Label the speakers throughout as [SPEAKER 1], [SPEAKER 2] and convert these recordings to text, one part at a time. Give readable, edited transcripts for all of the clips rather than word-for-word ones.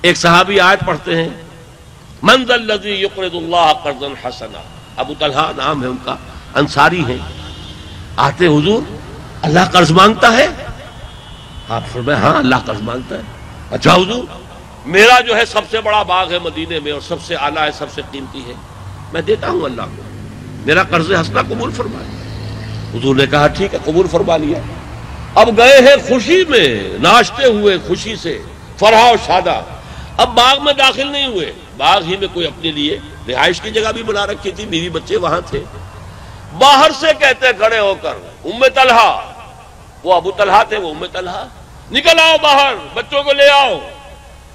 [SPEAKER 1] ایک صحابی آیت پڑھتے ہیں من ذا الذی یقرض اللہ قرضا حسنا، ابو طلحہ نام ہے ان کا، انصاری ہیں، آتے حضور اللہ قرض مانگتا ہے؟ آپ فرمائے ہاں اللہ قرض مانگتا ہے۔ اچھا حضور میرا جو ہے سب سے بڑا باغ ہے مدینے میں اور سب سے اعلیٰ ہے، سب سے قیمتی ہے، میں دیتا ہوں اللہ کو، میرا قرض حسنہ قبول فرمائے۔ حضور نے کہا ٹھیک ہے قبول فرما لیا۔ اب گئے ہیں خوشی میں، ناشتے ہوئے خوشی سے، فرحہ و شادہ، اب باغ میں داخل نہیں ہوئے، باغ ہی میں کوئی اپنے لیے رہائش کی جگہ بھی بنا رکھی تھی، بیوی بچے وہاں تھے، باہر سے کہتے کھڑے ہو کر ام طلحہ، وہ ابو طلحہ تھے وہ ام طلحہ، نکل آؤ باہر، بچوں کو لے آؤ،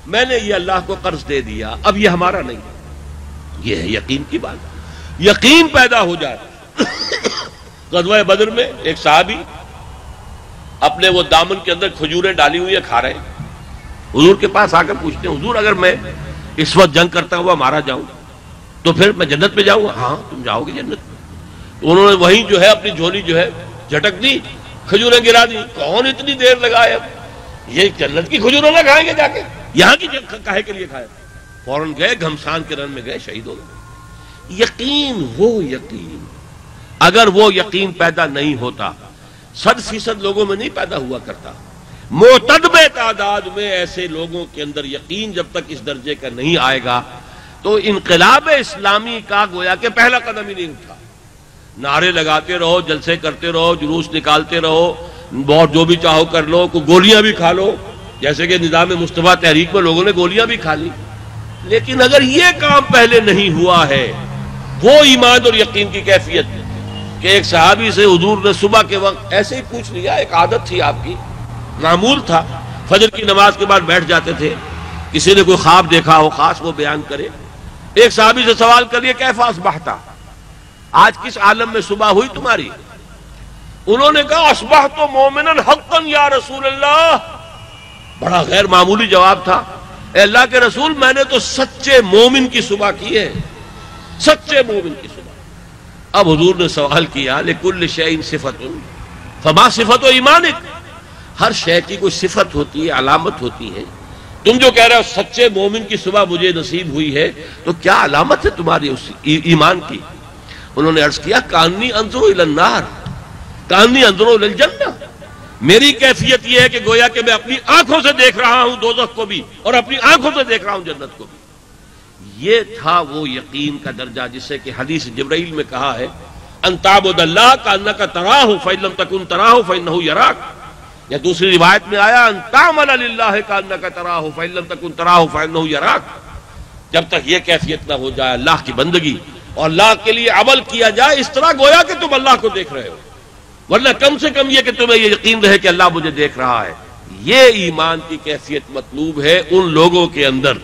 [SPEAKER 1] میں نے یہ اللہ کو قرض دے دیا، اب یہ ہمارا نہیں ہے۔ یہ ہے یقین کی بات، یقین پیدا ہو جائے۔ غزوہ بدر میں ایک صحابی اپنے وہ دامن کے اندر کھجوریں ڈالی ہوئی ہیں کھا رہے ہیں، حضور کے پاس آ کر پوچھتے ہیں حضور اگر میں اس وقت جنگ کرتا ہوا مارا جاؤں تو پھر میں جنت میں جاؤں گا؟ ہاں تم جاؤ گے جنت میں۔ تو انہوں نے وہیں جو ہے اپنی جھولی جو ہے جھٹک دی، کھجوریں گرا دی، کون اتنی دیر لگائے، اب یہ جنت کی کھجوروں نہ کھائیں گے جا کے، یہاں کی کاہے کے لیے کھائے؟ فوراً گئے، گھمسان کے رن میں گئے، شہید ہو گئے۔ یقین، وہ یقین، اگر وہ یقین پیدا نہیں ہوتا 100% لوگوں میں نہیں پیدا ہوا کرتا، معتدب تعداد میں ایسے لوگوں کے اندر یقین جب تک اس درجے کا نہیں آئے گا تو انقلاب اسلامی کا گویا کہ پہلا قدم ہی نہیں اٹھا۔ نعرے لگاتے رہو، جلسے کرتے رہو، جلوس نکالتے رہو، بہت جو بھی چاہو کر لو، کوئی گولیاں بھی کھا لو، جیسے کہ نظام مصطفیٰ تحریک میں لوگوں نے گولیاں بھی کھا لی، لیکن اگر یہ کام پہلے نہیں ہوا ہے، وہ ایمان اور یقین کی کیفیت کہ ایک صحابی سے حضور نے صبح کے وقت ایسے ہی پوچھ لیا، ایک عادت تھی آپ کی، معمول تھا، فجر کی نماز کے بعد بیٹھ جاتے تھے، کسی نے کوئی خواب دیکھا ہو خاص وہ بیان کرے، ایک صحابی سے سوال کریے کیف اصبحت، آج کس عالم میں صبح ہوئی تمہاری؟ انہوں نے کہا اصبحت مومنا حقا یا رسول اللہ، بڑا غیر معمولی جواب تھا، اے اللہ کے رسول میں نے تو سچے مومن کی صبح کی ہے، سچے مومن کی صبح۔ اب حضور نے سوال کیا لکل شیء صفت فما صفت ایمانک، ہر شے کی کوئی صفت ہوتی ہے، علامت ہوتی ہے، تم جو کہہ رہے ہو سچے مومن کی صبح مجھے نصیب ہوئی ہے تو کیا علامت ہے تمہاری اس ایمان کی؟ انہوں نے عرض کیا کانی انظر الی النار کانی انظر الی الجنہ، میری کیفیت یہ ہے کہ گویا کہ میں اپنی آنکھوں سے دیکھ رہا ہوں دوزخ کو بھی اور اپنی آنکھوں سے دیکھ رہا ہوں جنت کو بھی۔ یہ تھا وہ یقین کا درجہ جسے کہ حدیث جبرائیل میں کہا ہے ان تعبد اللہ کانک تراہ فإن لم تکن تراہ فإنہ یراک، یا دوسری روایت میں آیا ان تعمل للہ کانک تراہ فإن لم تکن تراہ فإنہ یراک۔ جب تک یہ کیفیت نہ ہو جائے اللہ کی بندگی اور اللہ کے لیے عمل کیا جائے اس طرح گویا کہ تم اللہ کو دیکھ رہے ہو، ورنہ کم سے کم یہ کہ تمہیں یہ یقین رہے کہ اللہ مجھے دیکھ رہا ہے، یہ ایمان کی کیفیت مطلوب ہے ان لوگوں کے اندر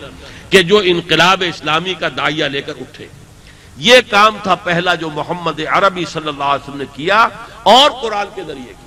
[SPEAKER 1] کہ جو انقلاب اسلامی کا داعیہ لے کر اٹھے۔ یہ کام تھا پہلا جو محمد عربی صلی اللہ علیہ وسلم نے کیا اور قرآن کے ذریعے کیا۔